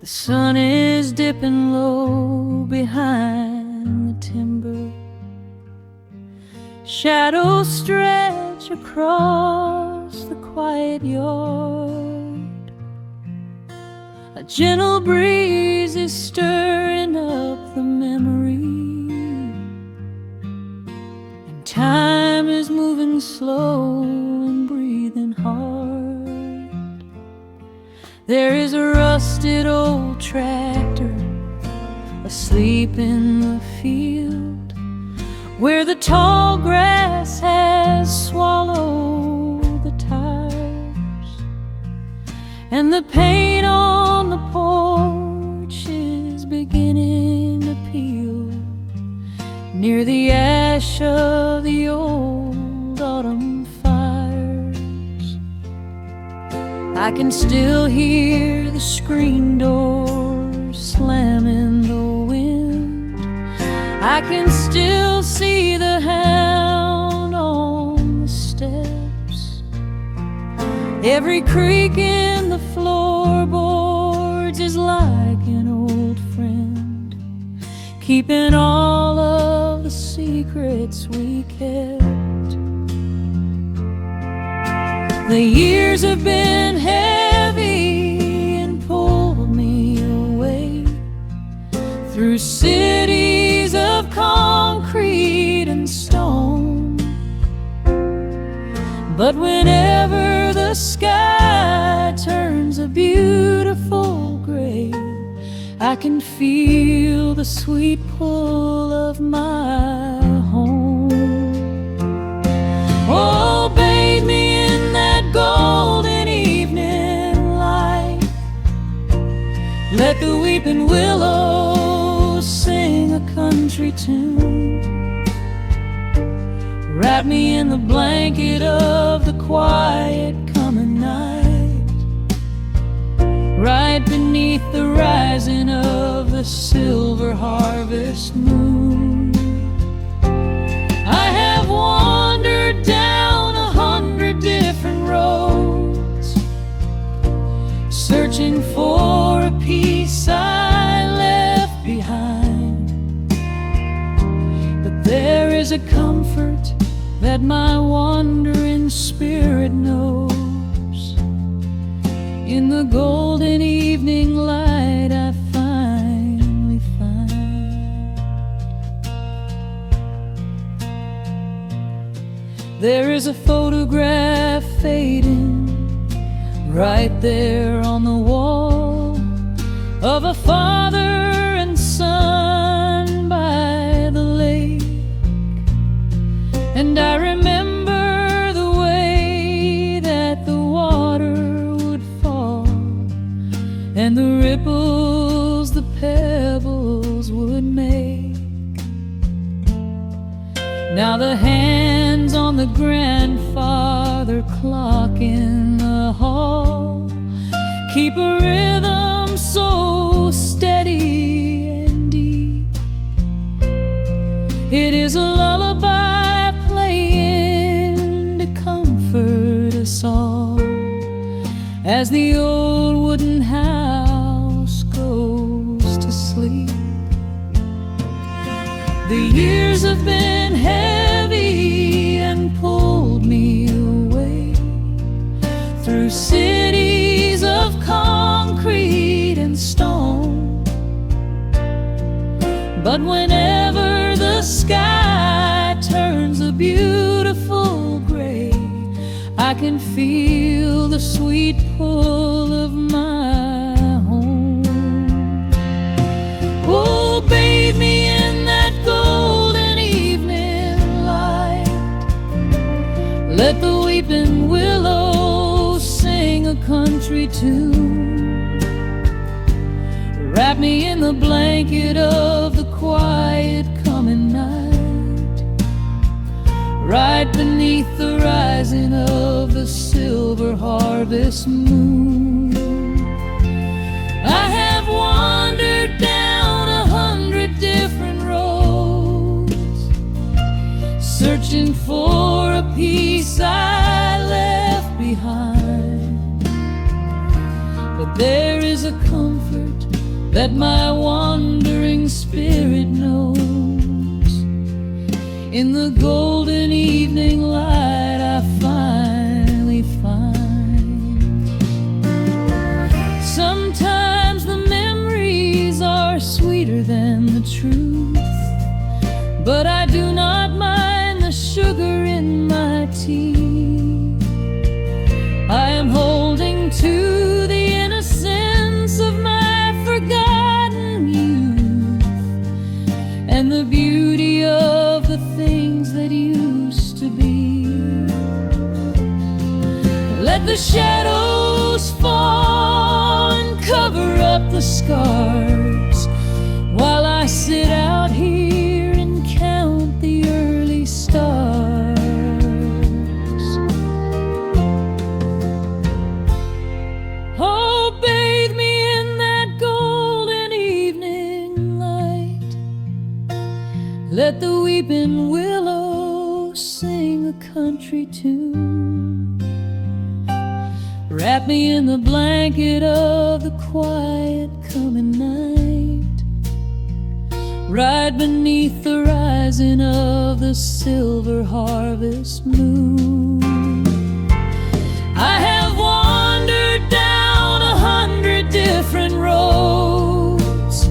The sun is dipping low behind the timber. Shadows stretch across the quiet yard. A gentle breeze is stirring up the memory, and time is moving slow and breathing hard. There is a rusted old tractor asleep in the field, where the tall grass has swallowed the tires, and the paint on the porch is beginning to peel near the ash of the old autumn fires. I can still hear the screen door slam in the wind. I can still see the hound on the steps. Every creak in the floorboards is like an old friend, keeping all of the secrets we kept. The years have been heavy and pulled me away through cities of concrete and stone. But whenever the sky turns a beautiful gray, I can feel the sweet pull of my home. Oh, bathe me in that golden evening light. Let the weeping willows sing a country tune. Wrap me in the blanket of the quiet coming night, right beneath the rising of the silver harvest moon. I have wandered down 100 different roads, searching for a piece I left behind. But there is a comfort that my wandering spirit knows. In the golden evening light I finally find. There is a photograph fading right there on the wall, of a father and son by the lake. And I remember the way that the water would fall, and the ripples the pebbles would make. Now the hands on the grandfather clock in the hall keep a rhythm so steady and deep. It is a lullaby playing to comfort us all as the old wooden house goes to sleep. The years have been heavy and pulled me away through cities of concrete and stone. But whenever the sky turns a beautiful gray, I can feel the sweet pull of my home. Oh, bathe me in that golden evening light. Let the weeping willows sing a country tune. Wrap me in the blanket of the quiet coming night, right beneath the rising of the silver harvest moon. I have wandered down 100 different roads, searching for a piece I left behind. But there is a comfort that my wandering spirit knows. In the golden evening light I finally find. Sometimes the memories are sweeter than the truth, but I do not mind the sugar in my tea. I am holding to the innocence of my forgotten youth, and the beauty of the things that used to be. Let the shadows fall and cover up the scars, while I sit out here and count the early stars. Oh, bathe me in that golden evening light. Let the weeping willow sing a country tune. Wrap me in the blanket of the quiet coming night. Ride beneath the rising of the silver harvest moon. I have wandered down 100 different roads,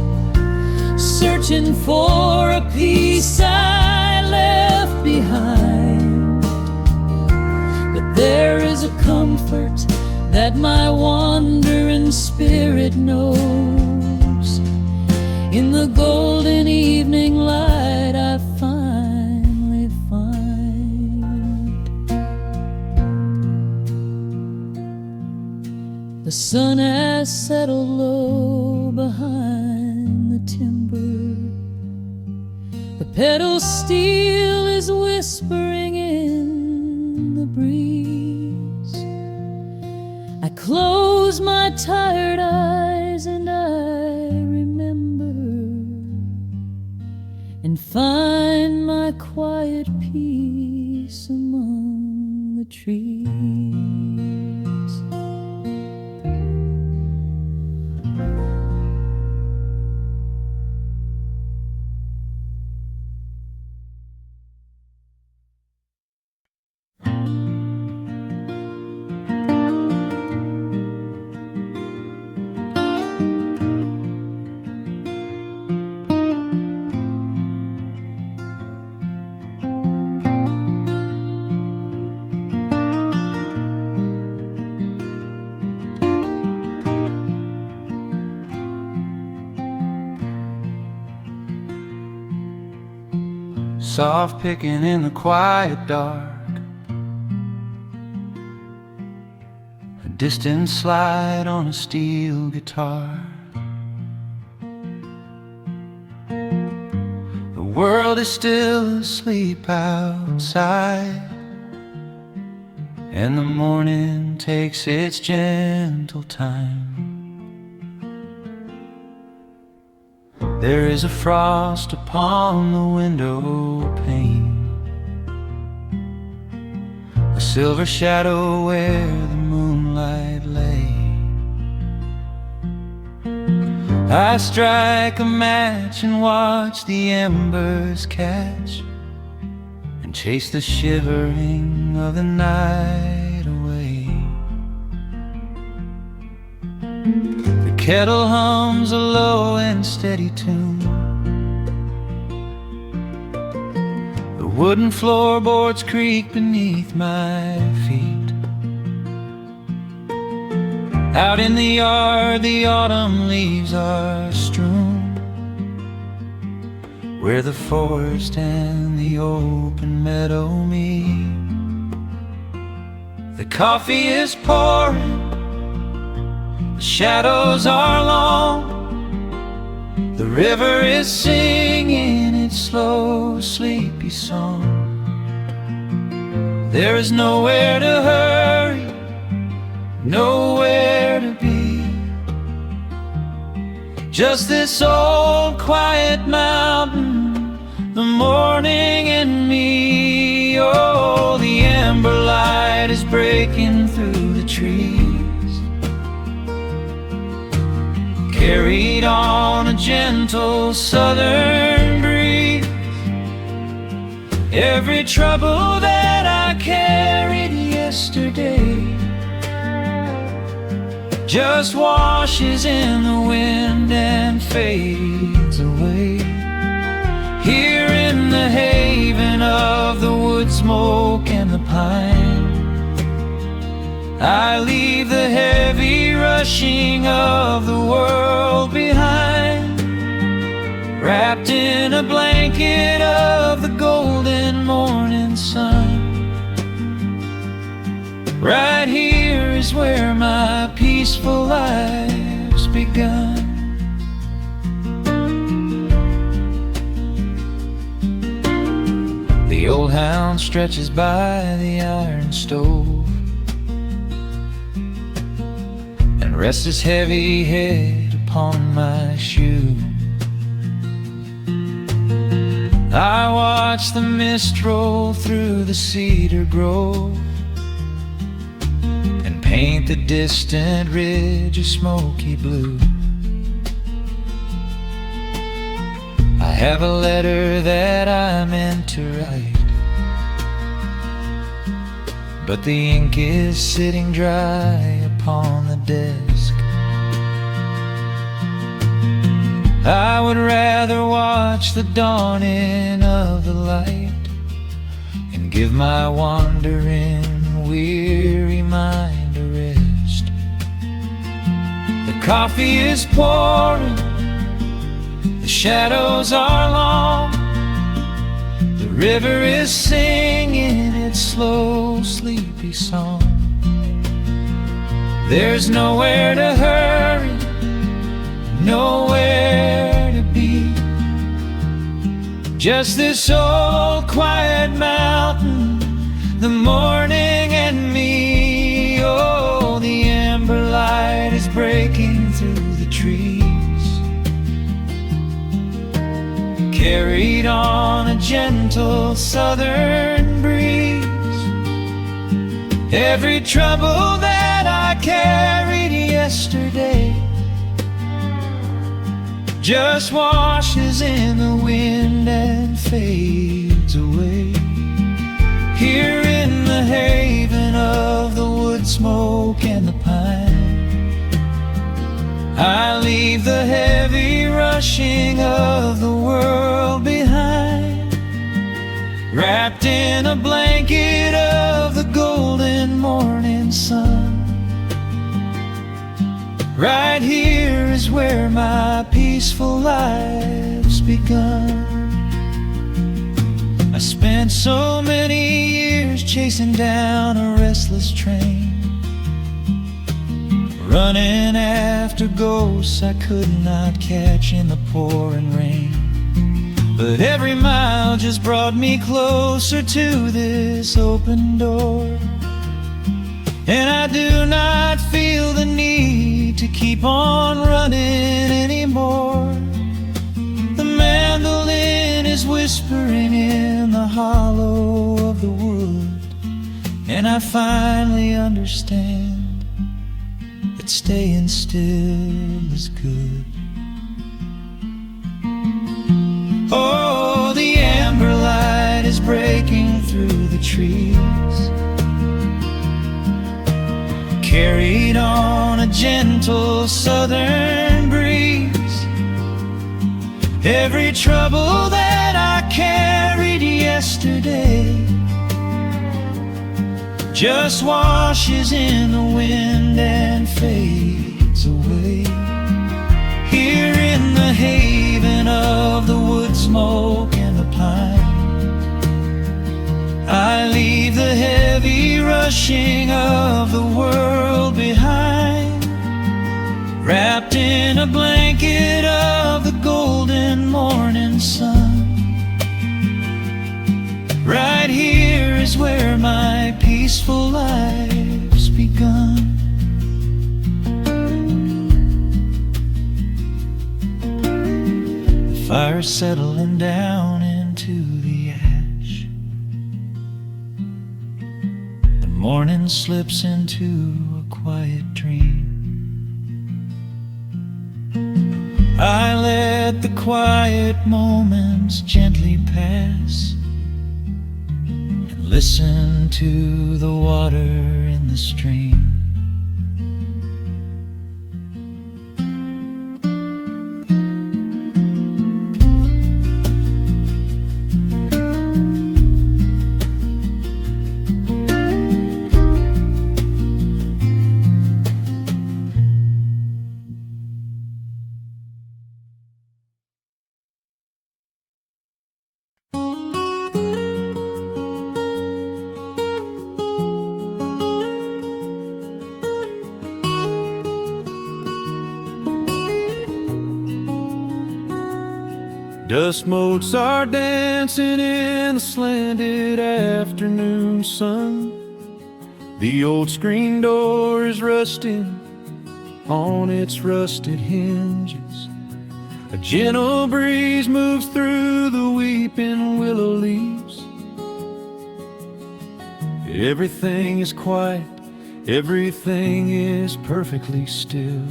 searching for a piece I left behind. But there is a comfort that my wandering spirit knows. In the golden evening light I finally find. The sun has settled low behind the timber. The pedal steel is whispering in the breeze. I close my tired eyes and I remember, and find my quiet peace among the trees. Soft picking in the quiet dark, a distant slide on a steel guitar. The world is still asleep outside, and the morning takes its gentle time. There is a frost upon the window pane, a silver shadow where the moonlight lay. I strike a match and watch the embers catch, and chase the shivering of the night away. The kettle hums a low and steady tune. The wooden floorboards creak beneath my feet. Out in the yard, the autumn leaves are strewn, where the forest and the open meadow meet. The coffee is pouring, the shadows are long, the river is singing its slow, sleepy song. There is nowhere to hurry, nowhere to be, just this old quiet mountain, the morning and me. Oh, the amber light is breaking through the trees, carried on a gentle southern breeze. Every trouble that I carried yesterday just washes in the wind and fades away. Here in the haven of the wood smoke and the pine, I leave the heavy rushing of the world behind, wrapped in a blanket of the golden morning sun. Right here is where my peaceful life's begun. The old hound stretches by the iron stove and rests his heavy head upon my shoe. I watch the mist roll through the cedar grove and paint the distant ridge a smoky blue. I have a letter that I meant to write, but the ink is sitting dry upon the desk. I would rather watch the dawning of the light and give my wandering, weary mind a rest. The coffee is pouring, the shadows are long, the river is singing its slow, sleepy song. There's nowhere to hurry, nowhere to be, just this old quiet mountain, the morning and me. Oh, the amber light is breaking through the trees, carried on a gentle southern breeze. Every trouble that I carried yesterday just washes in the wind and fades away. Here in the haven of the wood smoke and the pine, I leave the heavy rushing of the world behind, wrapped in a blanket of the golden morning sun. Right here is where my peaceful life's begun. I spent so many years chasing down a restless train, running after ghosts I could not catch in the pouring rain. But every mile just brought me closer to this open door, and I do not feel the need to keep on running anymore. The mandolin is whispering in the hollow of the wood, and I finally understand that staying still is good. Oh, the amber light is breaking through the trees, carried on a gentle southern breeze. Every trouble that I carried yesterday just washes in the wind and fades away. Here in the haven of the wood smoke and the pine, I leave the heavy rushing of the world behind, wrapped in a blanket of the golden morning sun. Right here is where my peaceful life's begun. The fire's settling down into the ash, the morning slips into a quiet dream. I let the quiet moments gently pass and listen to the water in the stream. Dust motes are dancing in the slanted afternoon sun. The old screen door is rusting on its rusted hinges. A gentle breeze moves through the weeping willow leaves. Everything is quiet, everything is perfectly still.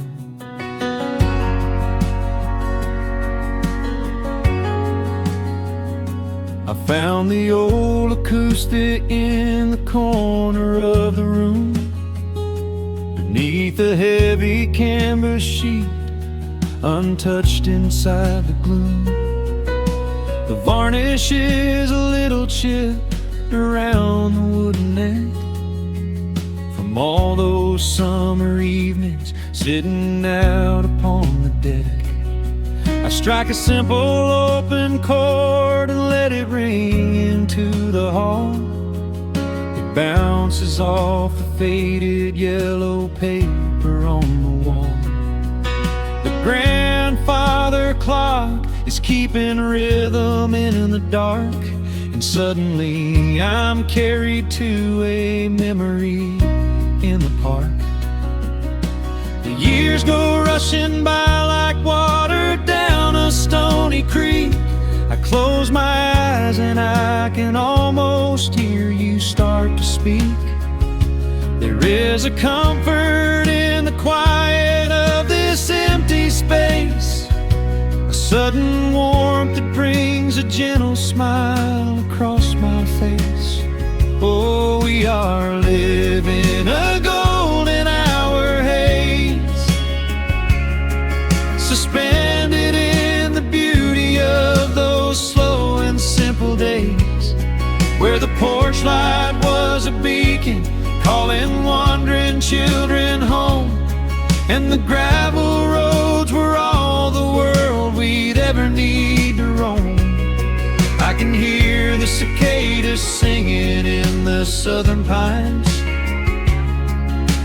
I found the old acoustic in the corner of the room, beneath a heavy canvas sheet, untouched inside the gloom. The varnish is a little chipped around the wooden neck from all those summer evenings sitting out upon the deck. I strike a simple open chord and let it ring into the hall. It bounces off the faded yellow paper on the wall. The grandfather clock is keeping rhythm in the dark, and suddenly I'm carried to a memory in the park. The years go rushing by like water down a stony creek. I close my eyes and I can almost hear you start to speak. There is a comfort in the quiet of this empty space, a sudden warmth that brings a gentle smile across my face. Oh, we are living a golden hour haze, suspended in the beauty of those slow and simple days, where the porch light was a beacon calling wandering children home, and the gravel roads were all the world we'd ever need to roam. I can hear the cicadas singing in the southern pines.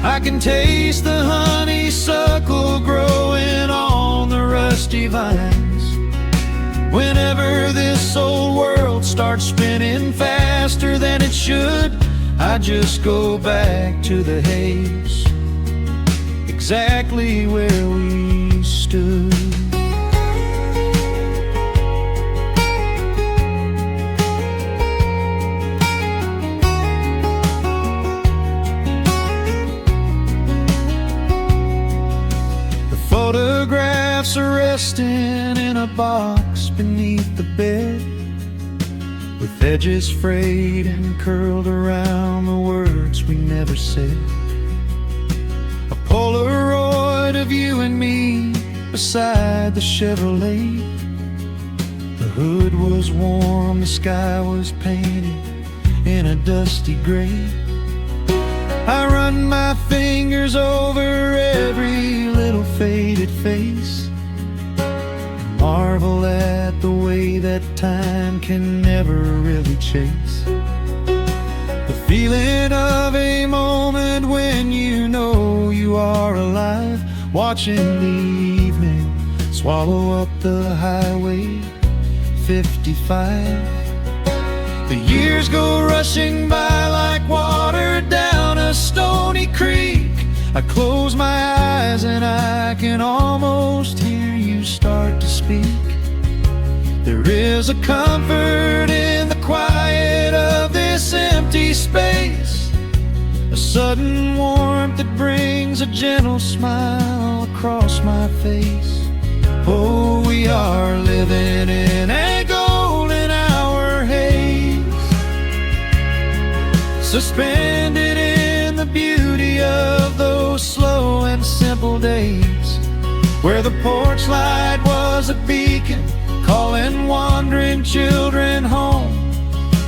I can taste the honeysuckle growing on the rusty vines. Whenever this old world starts spinning faster than it should, I just go back to the haze, exactly where we stood. Photographs are resting in a box beneath the bed, with edges frayed and curled around the words we never said. A Polaroid of you and me beside the Chevrolet. The hood was warm, the sky was painted in a dusty gray. I run my fingers over every little faded face, marvel at the way that time can never really chase. The feeling of a moment when you know you are alive, watching the evening swallow up the highway 55. The years go rushing by like water down a stony creek. I close my eyes and I can almost hear you start to speak. There is a comfort in the quiet of this empty space, a sudden warmth that brings a gentle smile across my face. Oh, we are living in a golden hour haze, suspended in the beauty of those slow and simple days, where the porch light was a beacon calling wandering children home,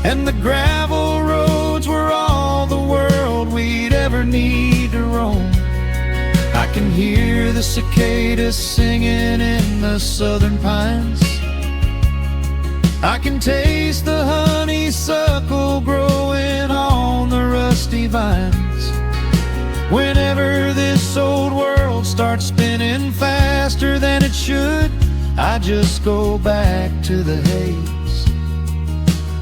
and the gravel roads were all the world we'd ever need to roam. I can hear the cicadas singing in the southern pines. I can taste the honeysuckle growing on the rusty vines. Whenever this old world starts spinning faster than it should, I just go back to the haze,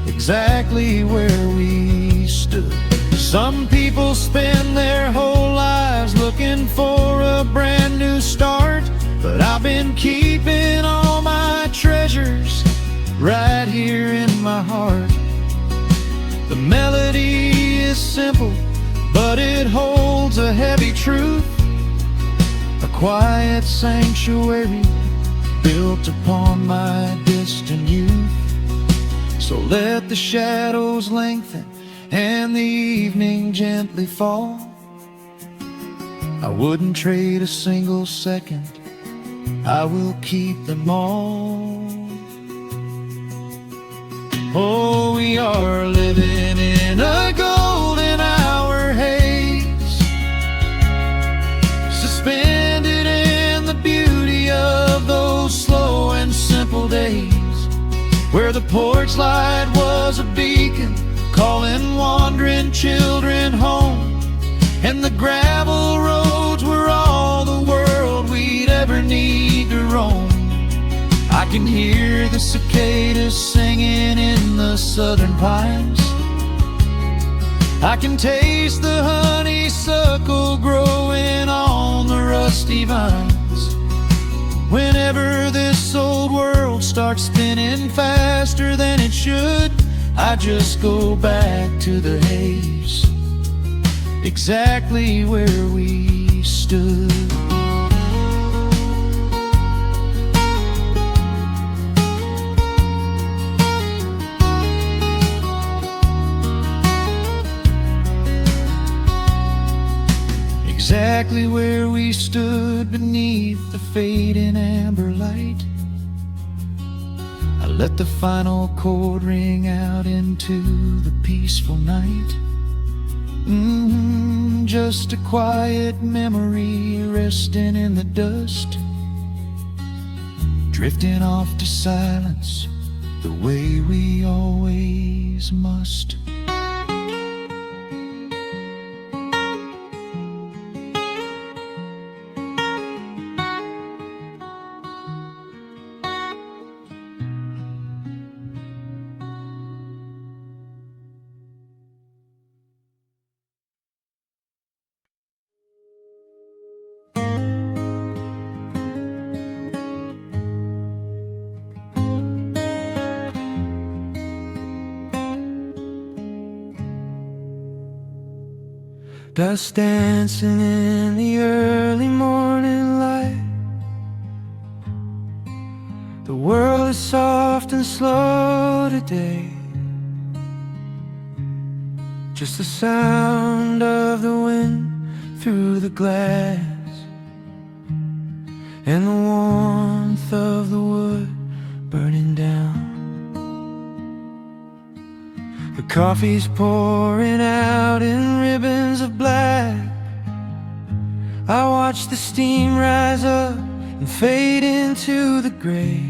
exactly where we stood. Some people spend their whole lives looking for a brand new start, but I've been keeping all my treasures right here in my heart. The melody is simple, but it holds a heavy truth, a quiet sanctuary built upon my distant youth. So let the shadows lengthen and the evening gently fall. I wouldn't trade a single second, I will keep them all. Oh, we are living in a golden hour haze, suspended in the beauty of those slow and simple days, where the porch light was a beacon calling wandering children home, and the gravel roads were all the world we'd ever need to roam. I can hear the cicadas singing in the southern pines. I can taste the honeysuckle growing on the rusty vines. Whenever this old world starts spinning faster than it should, I just go back to the haze, exactly where we stood. Exactly where we stood beneath the fading amber light. I let the final chord ring out into the peaceful night. Just a quiet memory resting in the dust, drifting off to silence the way we always must. Dust dancing in the early morning light. The world is soft and slow today. Just the sound of the wind through the glass, and the warmth of the wood burning down. The coffee's pouring out in ribbons of black. I watch the steam rise up and fade into the gray.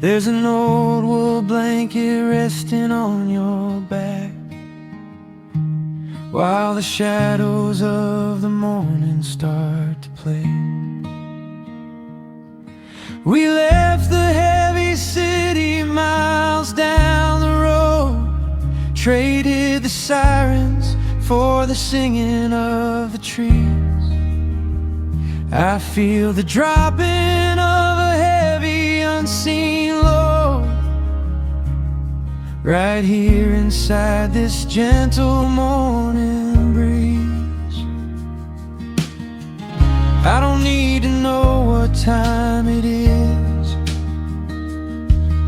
There's an old wool blanket resting on your back, while the shadows of the morning start to play. We left the heavy city miles down the road, traded the sirens for the singing of the trees. I feel the dropping of a heavy unseen load right here inside this gentle morning breeze. I don't need to know what time it is.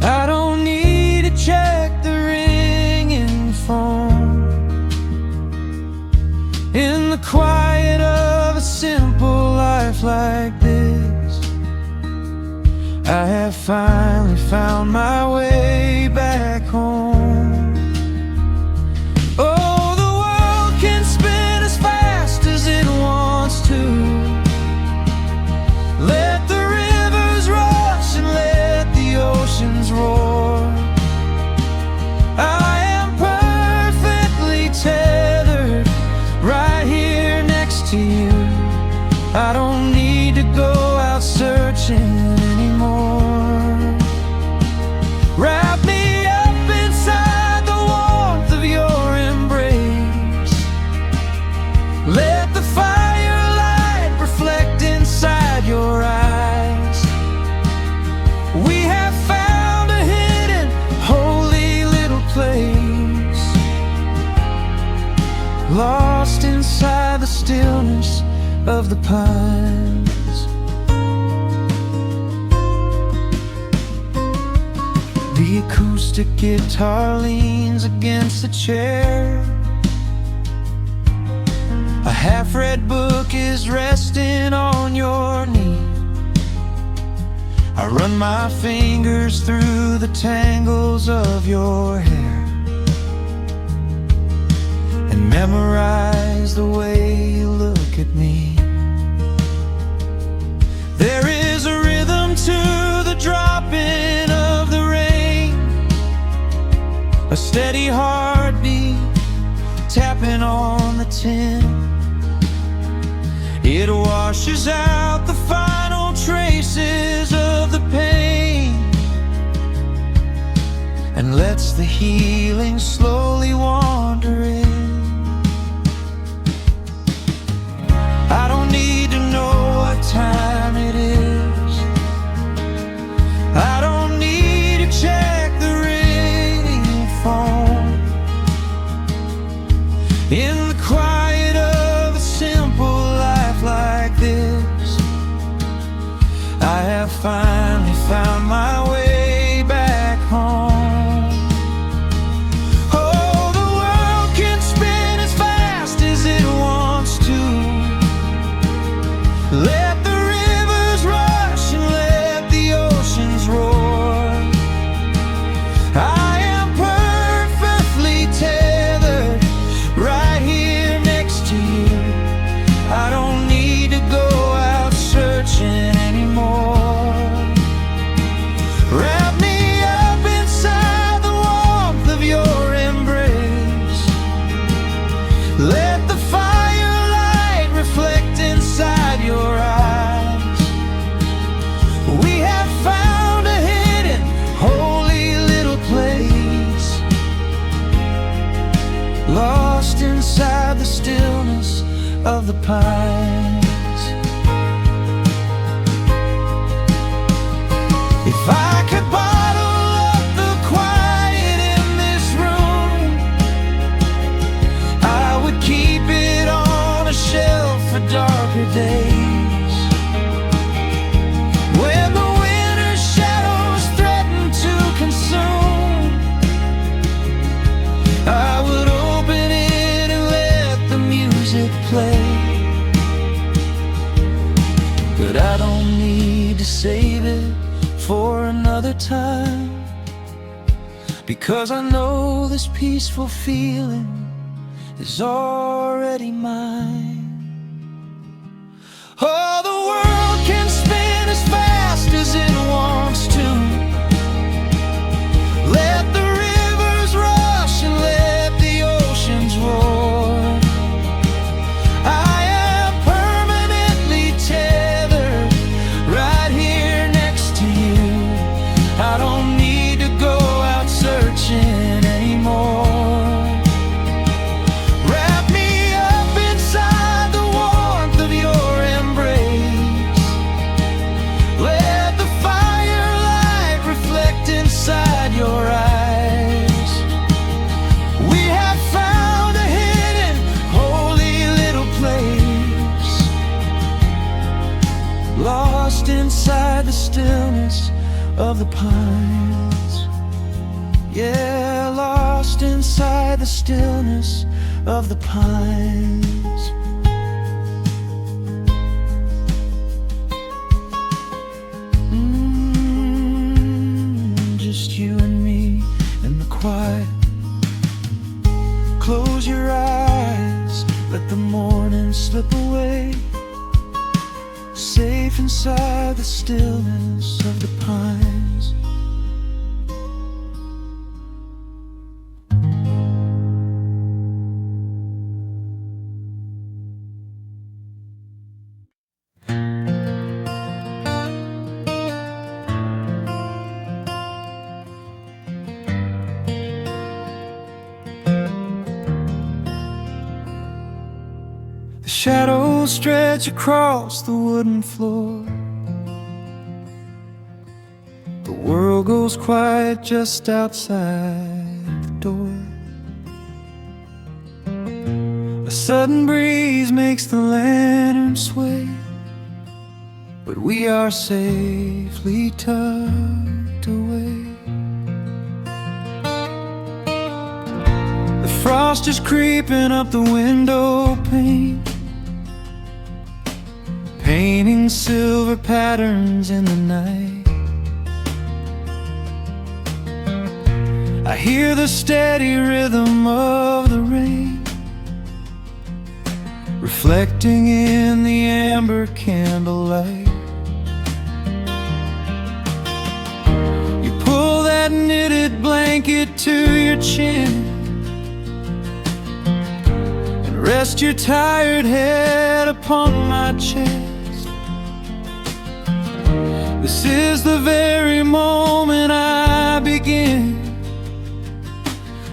I don't need to check the ringing phone. In the quiet of a simple life like this, I have finally found my way back home. Oh, the world can spin as fast as it wants to. Let the rivers rush and let the oceans roar. I am perfectly tethered right here next to you. I don't need to go out searching anymore. Wrap me up inside the warmth of your embrace. Let the firelight reflect inside your eyes. We have found a hidden, holy little place, lost inside the stillness of the pines. The acoustic guitar leans against the chair. A half-read book is resting on your knee. I run my fingers through the tangles of your hair and memorize the way you look at me. There is a rhythm to the dropping of the rain, a steady heartbeat tapping on the tin. It washes out the final traces of the pain and lets the healing slowly wander in. I don't need to know what time it is. I don't need to check the ringing phone. In the quiet of a simple life like this, I have finally found my way back home. Oh, the world can spin as fast as it wants to. Let the rivers rush and let the oceans roar. I am perfectly tethered right here next to you. I don't need to go out searching anymore. Wrap me up inside the warmth of your embrace. Let the firelight reflect inside your eyes. We have found a hidden, holy little place, lost inside the stillness of the pines. If I could bottle up the quiet in this room, I would keep it on a shelf for darker days. When the winter's shadows threaten to consume, I would open it and let the music play. But I don't need to save it for another time, because I know this peaceful feeling is already mine. Oh, the world can spin as fast as it wants to. Let the rivers rush and let the oceans roar. I am permanently tethered right here next to you. I don't need to go out searching anymore. Wrap me up inside the warmth of your embrace. of the pines. Yeah, lost inside the stillness of the pines. Just you and me in the quiet. Close your eyes, let the morning slip away. Safe inside the stillness of the pines. The shadows stretch across the wooden floor. The world goes quiet just outside the door. A sudden breeze makes the lantern sway, but we are safely tucked away. The frost is creeping up the window pane, painting silver patterns in the night. I hear the steady rhythm of the rain, reflecting in the amber candlelight. You pull that knitted blanket to your chin and rest your tired head upon my chest. This is the very moment I begin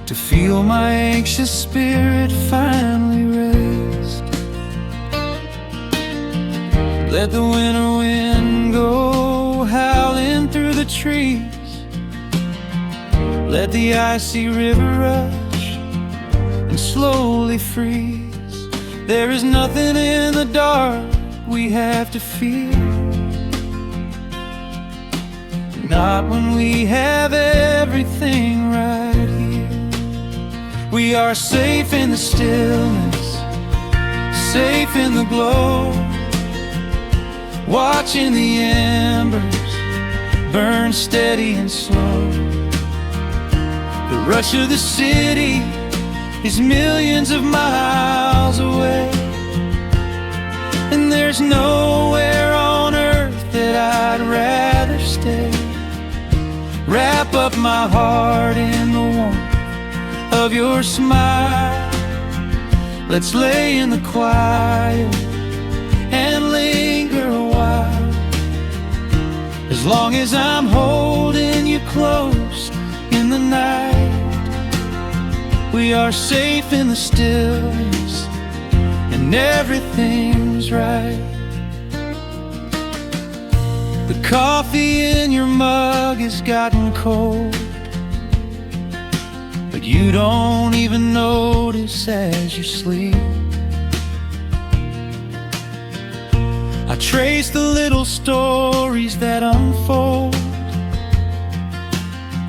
to feel my anxious spirit finally rest. Let the winter wind go howling through the trees. Let the icy river rush and slowly freeze. There is nothing in the dark we have to fear, not when we have everything right here. We are safe in the stillness, safe in the glow, watching the embers burn steady and slow. The rush of the city is millions of miles away, and there's nowhere on earth that I'd rather stay. Wrap up my heart in the warmth of your smile. Let's lay in the quiet and linger a while. As long as I'm holding you close in the night, we are safe in the stillness and everything's right. The coffee in your mug has gotten cold, but you don't even notice as you sleep. I trace the little stories that unfold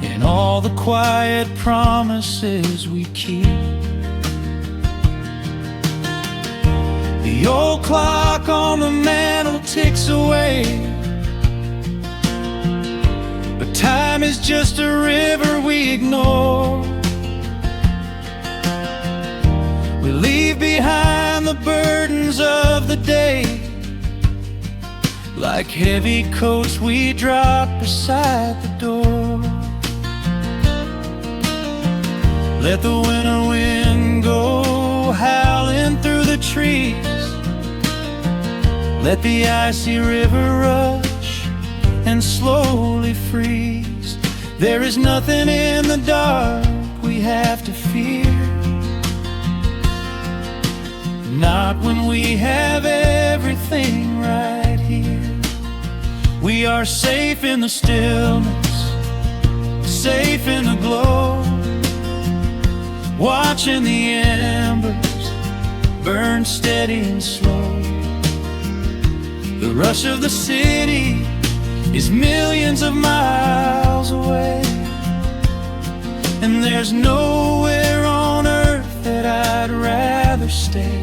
in all the quiet promises we keep. The old clock on the mantle ticks away, but time is just a river we ignore. We leave behind the burdens of the day, like heavy coats we drop beside the door. Let the winter wind go howling through the trees. Let the icy river rush and slowly freeze. There is nothing in the dark we have to fear, not when we have everything right here. We are safe in the stillness, safe in the glow, watching the embers burn steady and slow. The rush of the city is millions of miles away, and there's nowhere on earth that I'd rather stay.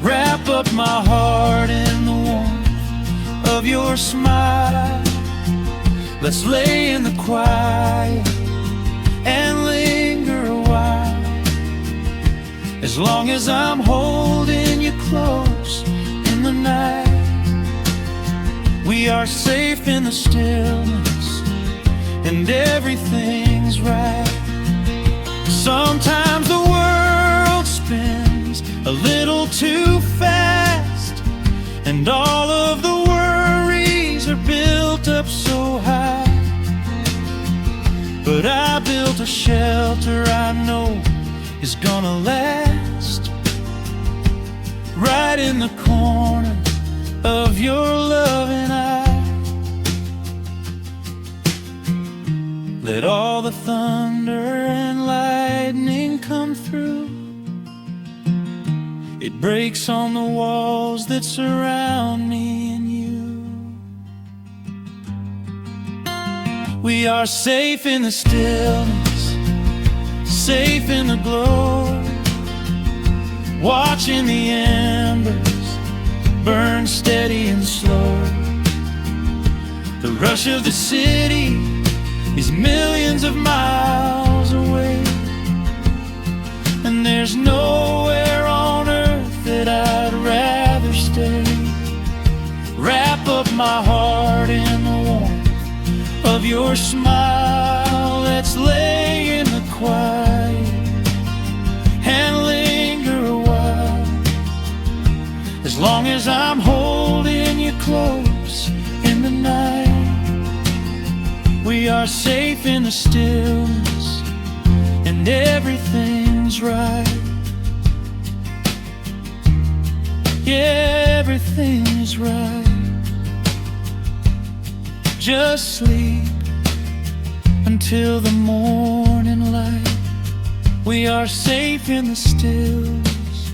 Wrap up my heart in the warmth of your smile. Let's lay in the quiet and linger a while. As long as I'm holding you close in the night, we are safe in the stillness, and everything's right. Sometimes the world spins a little too fast, and all of the worries are built up so high. But I built a shelter I know is gonna last, right in the corner of your loving eye. Let all the thunder and lightning come through. It breaks on the walls that surround me and you. We are safe in the stillness, safe in the glow, watching the embers burn steady and slow. The rush of the city is millions of miles away, and there's nowhere on earth that I'd rather stay. Wrap up my heart in the warmth of your smile. Let's lay in the quiet and linger a while. As long as I'm holding you close in the night, we are safe in the stillness, and everything's right. Yeah, everything is right. Just sleep until the morning light. We are safe in the stillness,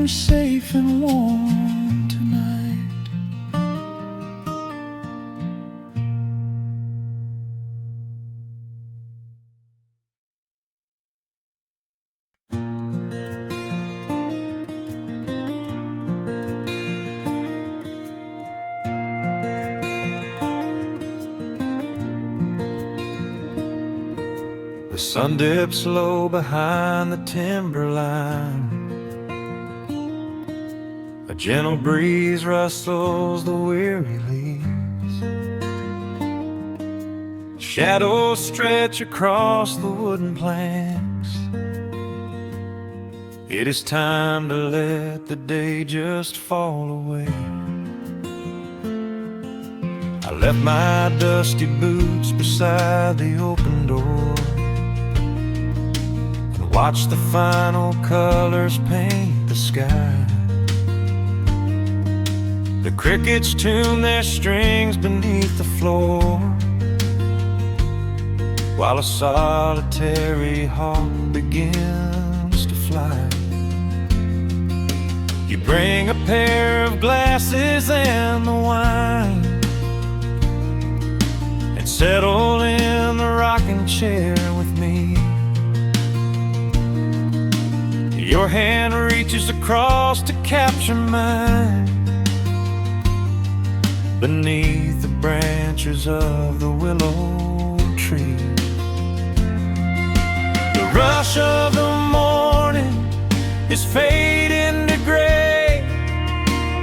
safe and warm tonight. The sun dips low behind the timberline. A gentle breeze rustles the weary leaves. Shadows stretch across the wooden planks. It is time to let the day just fall away. I left my dusty boots beside the open door, watch the final colors paint the sky. The crickets tune their strings beneath the floor, while a solitary hawk begins to fly. You bring a pair of glasses and the wine, and settle in the rocking chair with me. Your hand reaches across to capture mine, beneath the branches of the willow tree. The rush of the morning is fading to gray.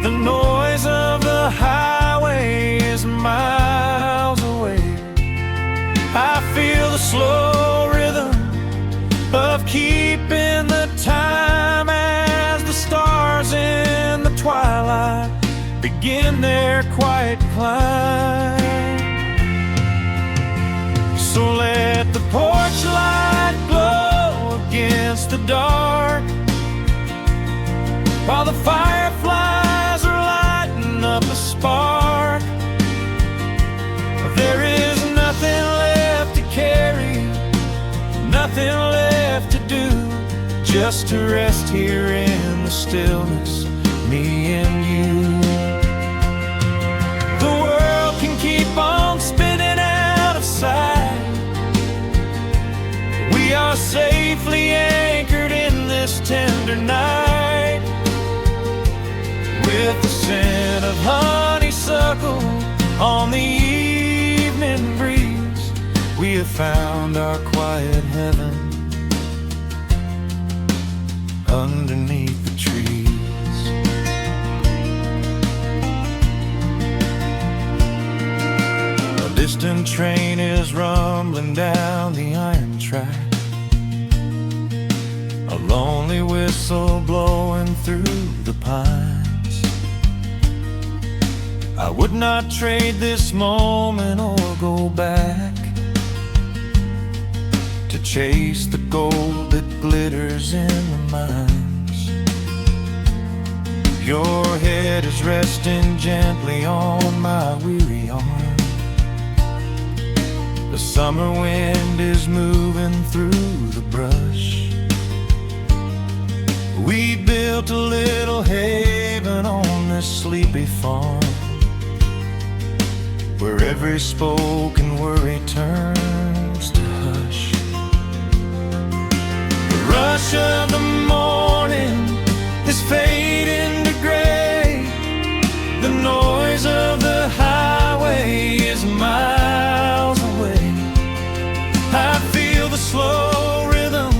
The noise of the highway is miles away. I feel the slow rhythm of keeping the time as the stars in the twilight begin their quiet climb. So let the porch light glow against the dark, while the fireflies are lighting up a spark. There is nothing left to carry, nothing left to do, just to rest here in the stillness, me and you. this tender night. With the scent of honeysuckle on the evening breeze, we have found our quiet heaven underneath the trees. A distant train is rumbling down the iron track, a lonely whistle blowing through the pines. I would not trade this moment or go back to chase the gold that glitters in the mines. Your head is resting gently on my weary arm. The summer wind is moving through the brush. We built a little haven on this sleepy farm, where every spoken worry turns to hush. The rush of the morning is fading to gray. The noise of the highway is miles away. I feel the slow rhythm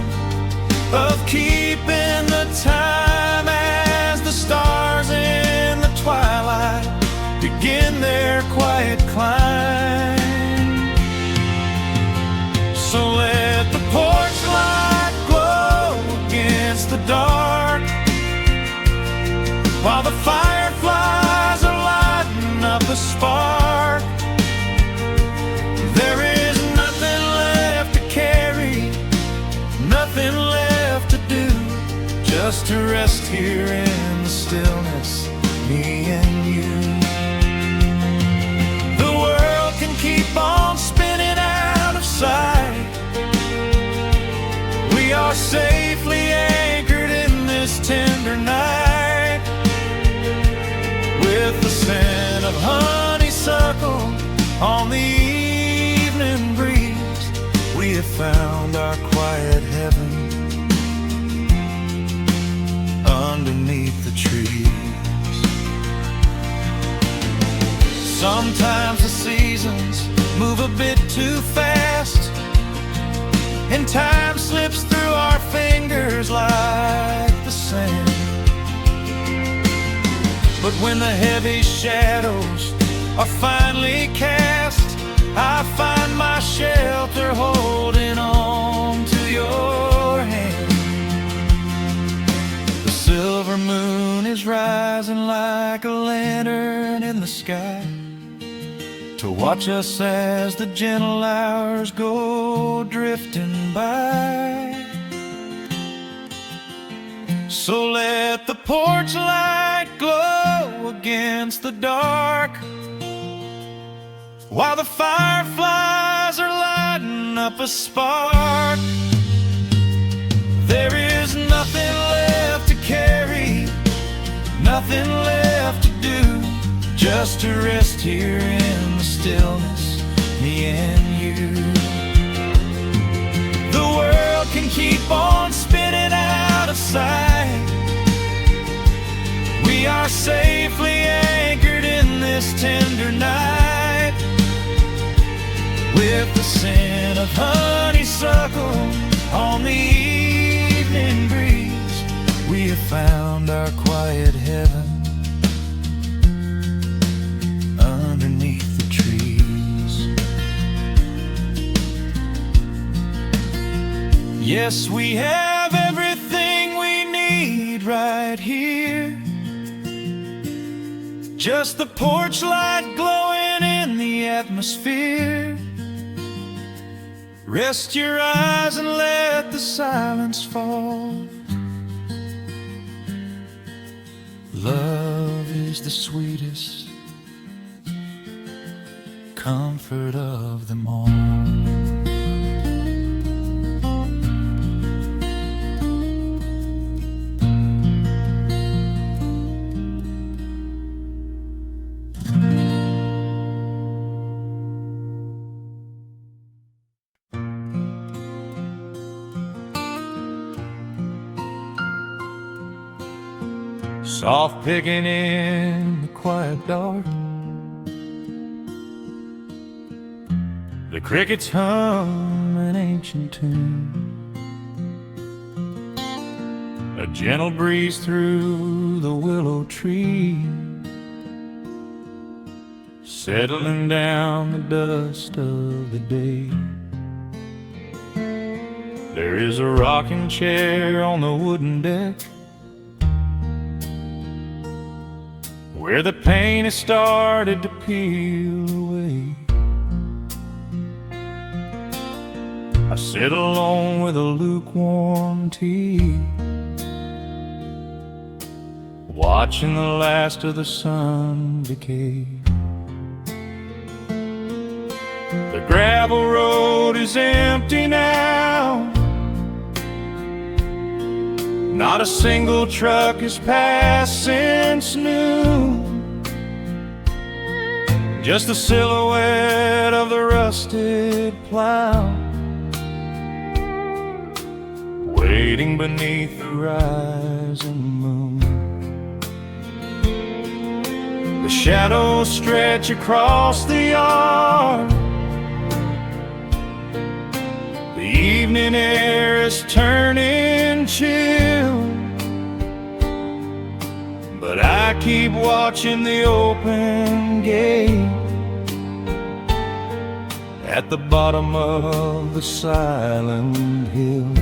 of keeping the time as the stars in the twilight begin their quiet climb. So let the porch light glow against the dark, while the fireflies are lighting up a spark. There is nothing left to carry, nothing left to do, just to rest here in the stillness, me and you. The world can keep on spinning out of sight. We are safely anchored in this tender night. With the scent of honeysuckle on the evening breeze, we have found our quiet heaven underneath the trees. Sometimes the seasons move a bit too fast, and time slips through our fingers like the sand. But when the heavy shadows are finally cast, I find my shelter holding on to your hand. The silver moon is rising like a lantern in the sky, to watch us as the gentle hours go drifting by. So let the porch light glow against the dark, while the fireflies are lighting up a spark. There is nothing left to carry, nothing left to do, just to rest here in the stillness, me and you. The world can keep on spinning out of sight. We are safely anchored in this tender night. With the scent of honeysuckle on the evening breeze, we have found our quiet heaven underneath the trees. Yes, we have everything we need right here. Just the porch light glowing in the atmosphere. Rest your eyes and let the silence fall. Love is the sweetest comfort of them all. soft picking in the quiet dark. The crickets hum an ancient tune, a gentle breeze through the willow tree, settling down the dust of the day. There is a rocking chair on the wooden deck, where the paint has started to peel away. I sit alone with a lukewarm tea, watching the last of the sun decay. The gravel road is empty now, not a single truck is passed since noon, just the silhouette of the rusted plow, waiting beneath the rising moon. The shadows stretch across the yard, the evening air is turning chill, but I keep watching the open gate at the bottom of the silent hill.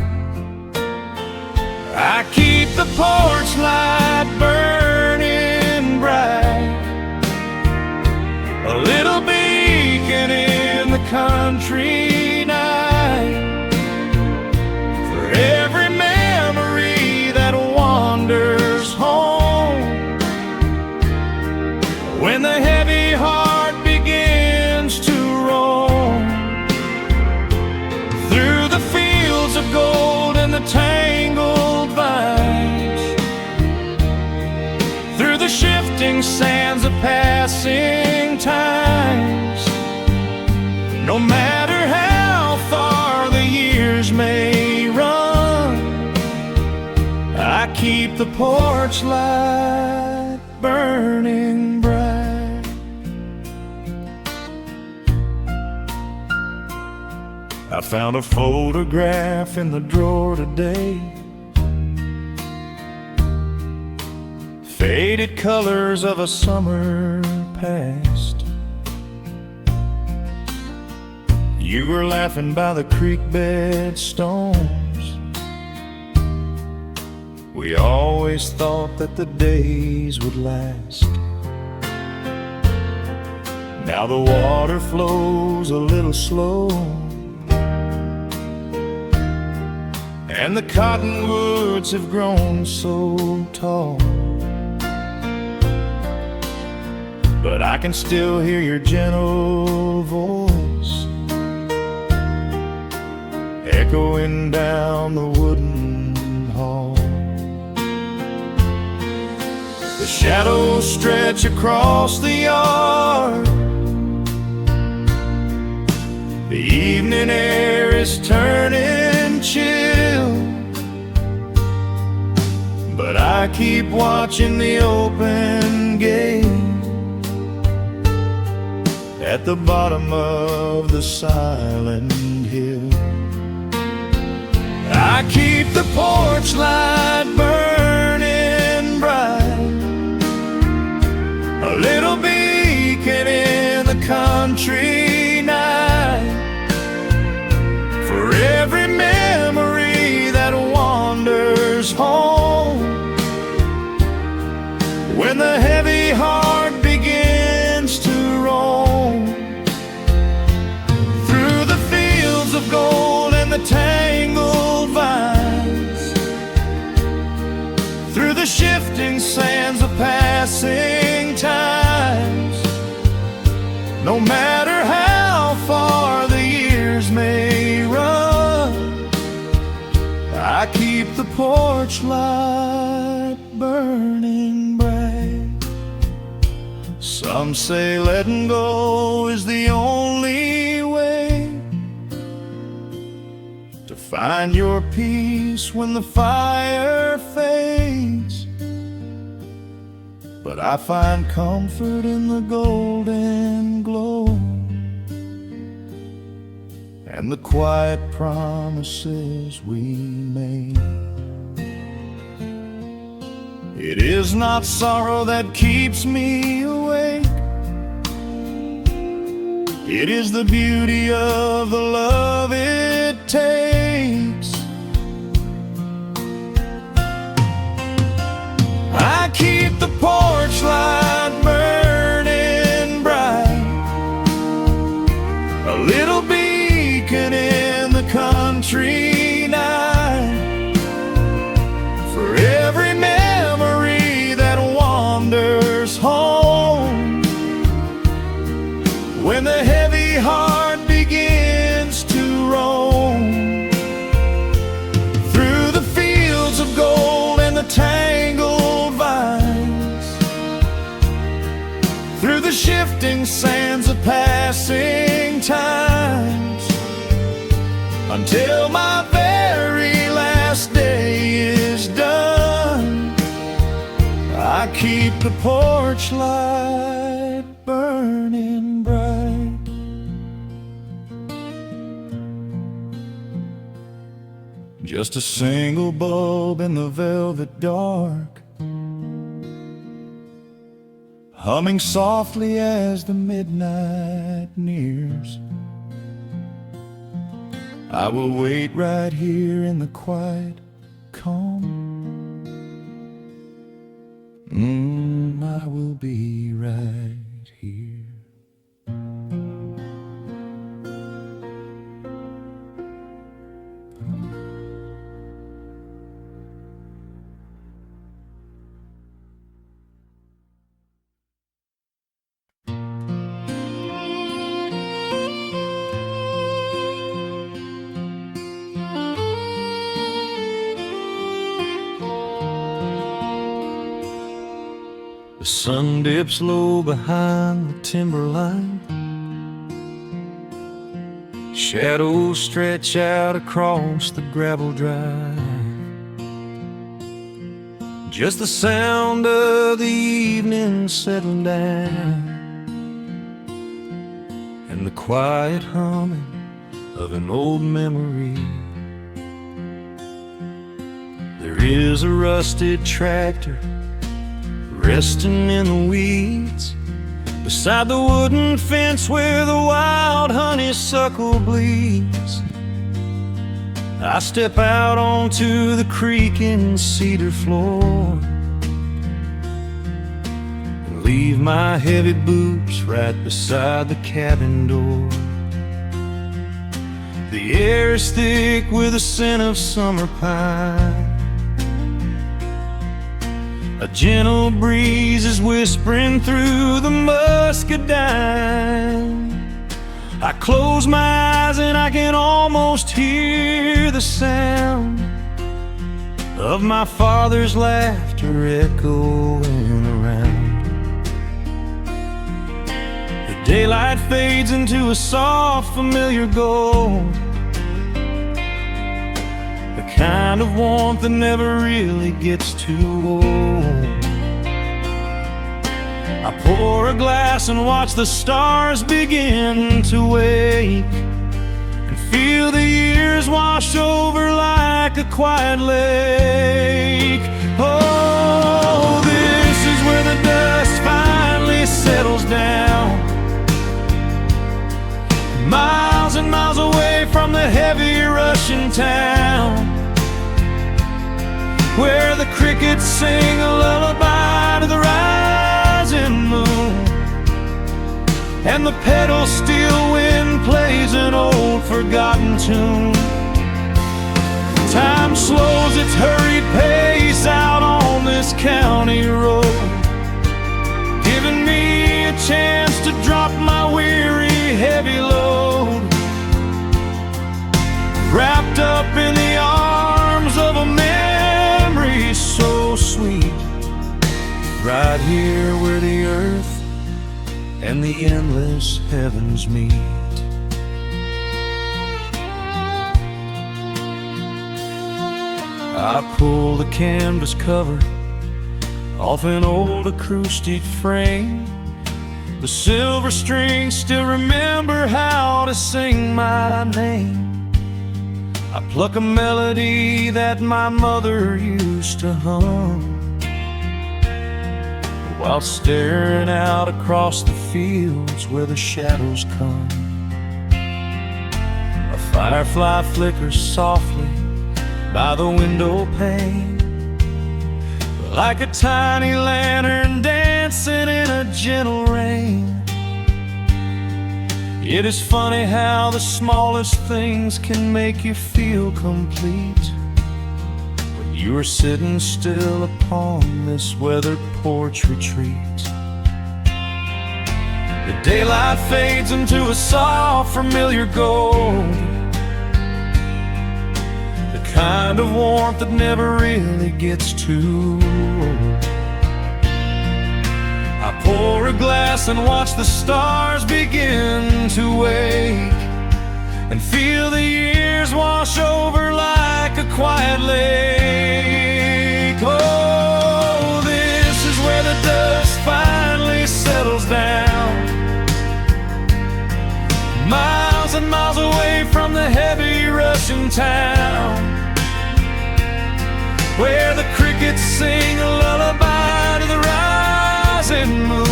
I keep the porch light burning bright, a little beacon in the country night, for every memory that wanders home, when the heavy heart begins to roam through the fields of gold and the tangled vines, through the shifting sands of passing times. No matter how far the years may run, I keep the porch light burning bright. I found a photograph in the drawer today, faded colors of a summer past. You were laughing by the creek bed stones. We always thought that the days would last. Now the water flows a little slow, and the cottonwoods have grown so tall, but I can still hear your gentle voice echoing down the wooden hall. The shadows stretch across the yard, the evening air is turning chill, but I keep watching the open gate at the bottom of the silent hill. I keep the porch light burning bright, a little beacon in the country night, for every memory that wanders home, when the heavy heart begins to roam through the fields of gold and the tangled vines, through the shifting sands of passing times. No matter how far the years may run, I keep the porch light burning bright. Some say letting go is the only way to find your peace when the fire fades. but I find comfort in the golden glow and the quiet promises we made. It is not sorrow that keeps me awake. It is the beauty of the love it takes. I keep the porch light burning bright, a little beacon in the country night, for every memory that wanders home when the heavy heart begins to roam through the fields of gold and the tangled vines, through the shifting sands of passing times, until my very last day is done. I keep the porch light burning bright. Just a single bulb in the velvet dark, humming softly as the midnight nears. I will wait right here in the quiet calm. I will be right here. The sun dips low behind the timberline. Shadows stretch out across the gravel drive. Just the sound of the evening settling down, and the quiet humming of an old memory. There is a rusted tractor resting in the weeds beside the wooden fence where the wild honeysuckle bleeds. I step out onto the creaking cedar floor and leave my heavy boots right beside the cabin door. The air is thick with the scent of summer pine. A gentle breeze is whispering through the muscadine. I close my eyes and I can almost hear the sound of my father's laughter echoing around. The daylight fades into a soft, familiar gold, the kind of warmth that never really gets too old. I pour a glass and watch the stars begin to wake, and feel the years wash over like a quiet lake. Oh, this is where the dust finally settles down, miles and miles away from the heavy Russian town, where the crickets sing a lullaby to the rising moon, and the pedal steel wind plays an old forgotten tune. Time slows its hurried pace out on this county road, giving me a chance to drop my weary heavy load, wrapped up in the arms of a memory so sweet, right here where the earth and the endless heavens meet. I pull the canvas cover off an old acoustic frame. The silver strings still remember how to sing my name. I pluck a melody that my mother used to hum while staring out across the fields where the shadows come. A firefly flickers softly by the window pane, like a tiny lantern dancing in a gentle rain. It is funny how the smallest things can make you feel complete when you are sitting still upon this weathered porch retreat. The daylight fades into a soft, familiar gold, the kind of warmth that never really gets too old. I pour a glass and watch the stars begin to wake, and feel the years wash over like a quiet lake. Oh, this is where the dust finally settles down, miles and miles away from the heavy Russian town, where the crickets sing a lullaby to the rising moon,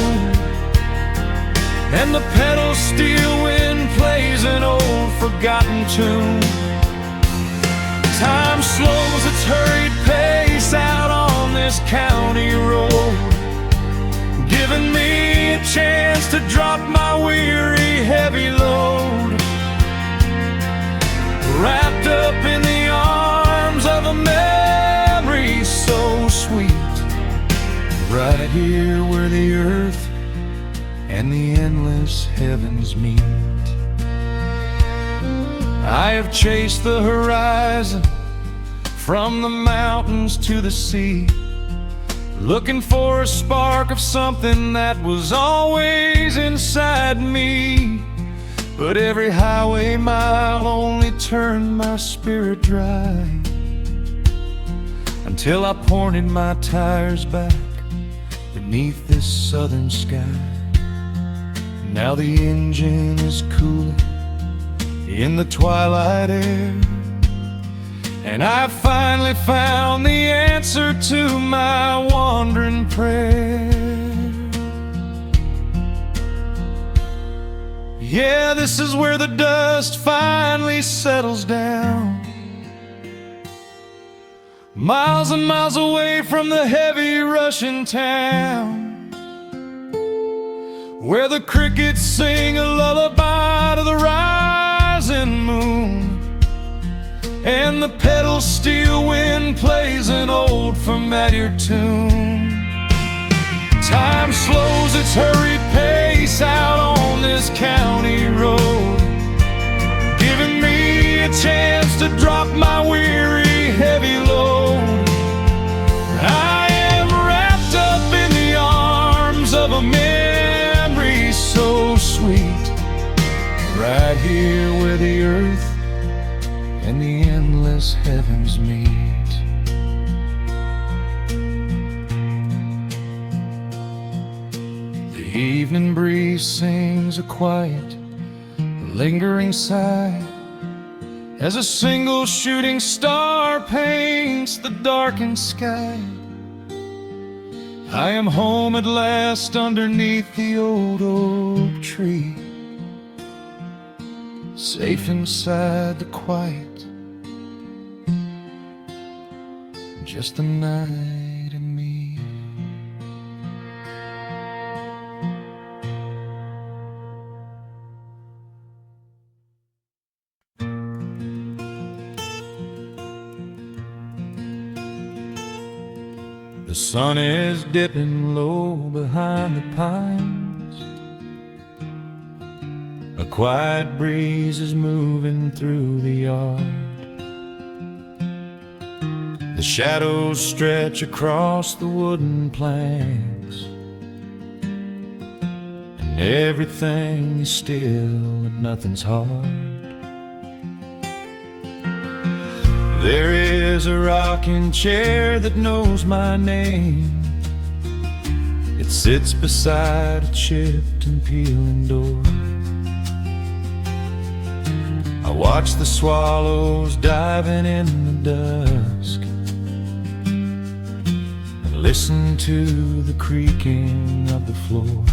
and the pedal steel wind plays an old forgotten tune. Time slows its hurried pace out on this county road, giving me a chance to drop my weary heavy load, wrapped up in the arms of a memory so sweet, right here where the earth and the endless heavens meet. I have chased the horizon from the mountains to the sea, looking for a spark of something that was always inside me. But every highway mile only turned my spirit dry, until I pointed my tires back beneath this southern sky. Now the engine is cooling in the twilight air, and I finally found the answer to my wandering prayer. Yeah, this is where the dust finally settles down, miles and miles away from the heavy Russian town, where the crickets sing a lullaby to the rising moon, and the pedal steel wind plays an old familiar tune. Time slows its hurried pace out on this county road, giving me a chance to drop my weary heavy load. I am wrapped up in the arms of a memory so sweet, right here where the earth and the endless heavens meet. The evening breeze sings a quiet, lingering sigh as a single shooting star paints the darkened sky. I am home at last underneath the old oak tree, safe inside the quiet, just the night and me. The sun is dipping low behind the pines, a quiet breeze is moving through the yard. The shadows stretch across the wooden planks, and everything is still and nothing's hard. There is a rocking chair that knows my name, that sits beside a chipped and peeling door. I watch the swallows diving in the dusk and listen to the creaking of the floor.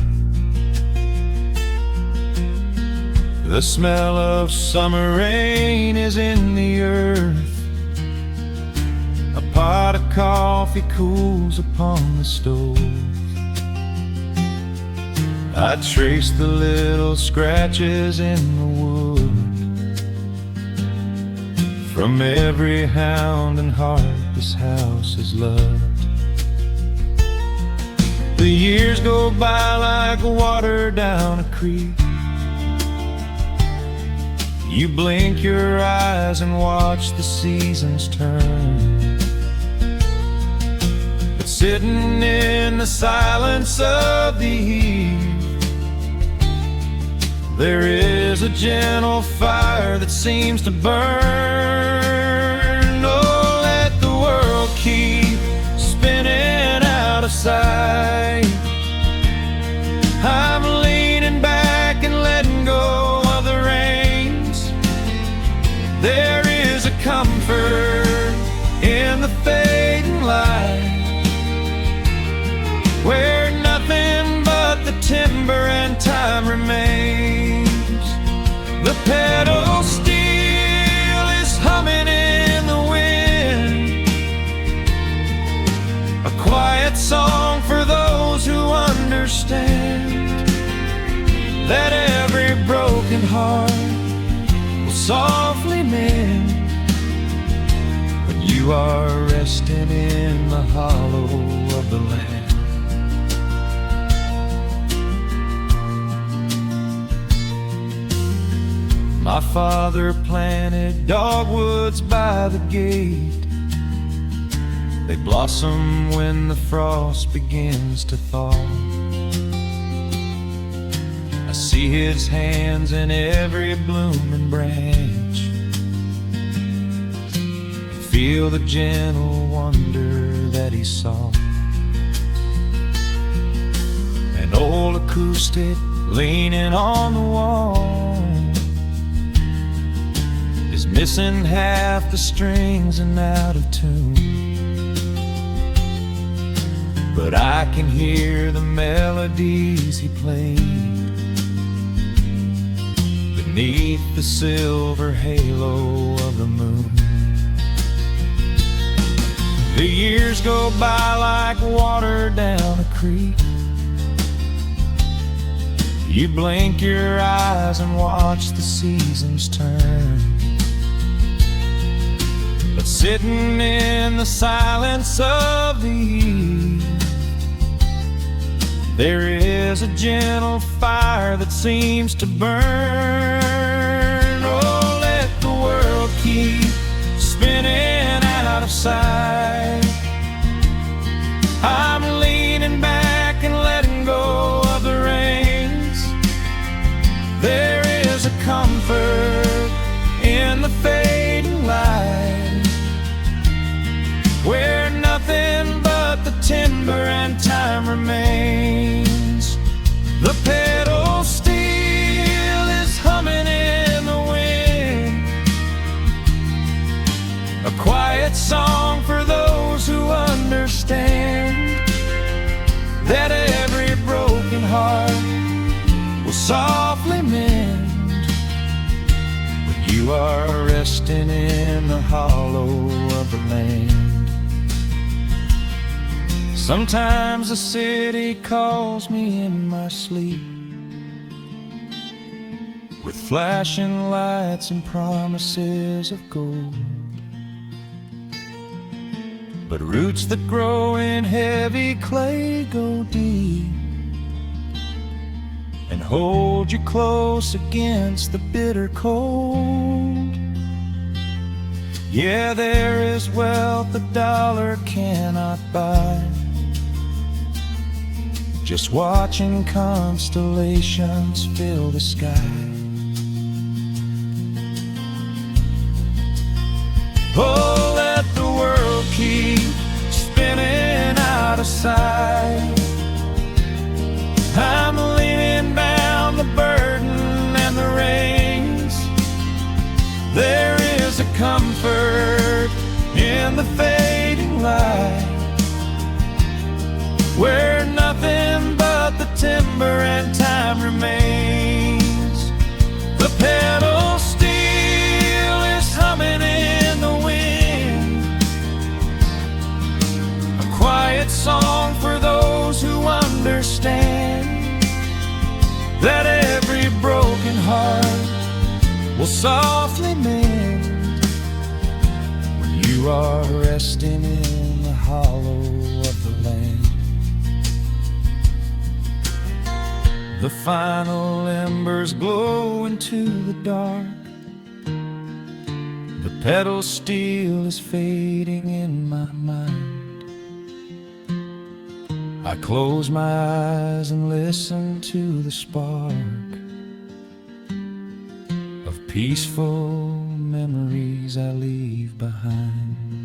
The smell of summer rain is in the earth. A pot of coffee cools upon the stove. I trace the little scratches in the wood from every hound and heart this house has loved. The years go by like water down a creek. You blink your eyes and watch the seasons turn. But sitting in the silence of the eve, there is a gentle fire that seems to burn. Oh, let the world keep spinning out of sight. I'm leaning back and letting go of the reins. There is a comfort in the fading light, where nothing but the timber and time remains. The pedal steel is humming in the wind, a quiet song for those who understand that every broken heart will softly mend when you are resting in the hollow of the land. My father planted dogwoods by the gate. They blossom when the frost begins to thaw. I see his hands in every blooming branch, feel the gentle wonder that he saw. An old acoustic leaning on the wall is missing half the strings and out of tune, but I can hear the melodies he played beneath the silver halo of the moon. The years go by like water down a creek. You blink your eyes and watch the seasons turn. But sitting in the silence of the eve, there is a gentle fire that seems to burn. Oh, let the world keep spinning out of sight. I'm leaning back and letting go of the reins. There is a comfort in the fading light, where nothing but the timber and time remains. The pedal steel is humming in the wind, a quiet song for those who understand that every broken heart will softly mend when you are resting in the hollow of the land. Sometimes the city calls me in my sleep, with flashing lights and promises of gold, but roots that grow in heavy clay go deep and hold you close against the bitter cold. Yeah, there is wealth a dollar cannot buy, just watching constellations fill the sky. Oh, let the world keep spinning out of sight. You are resting in the hollow of the land. The final embers glow into the dark. The pedal steel is fading in my mind. I close my eyes and listen to the spark of peaceful memories I leave behind.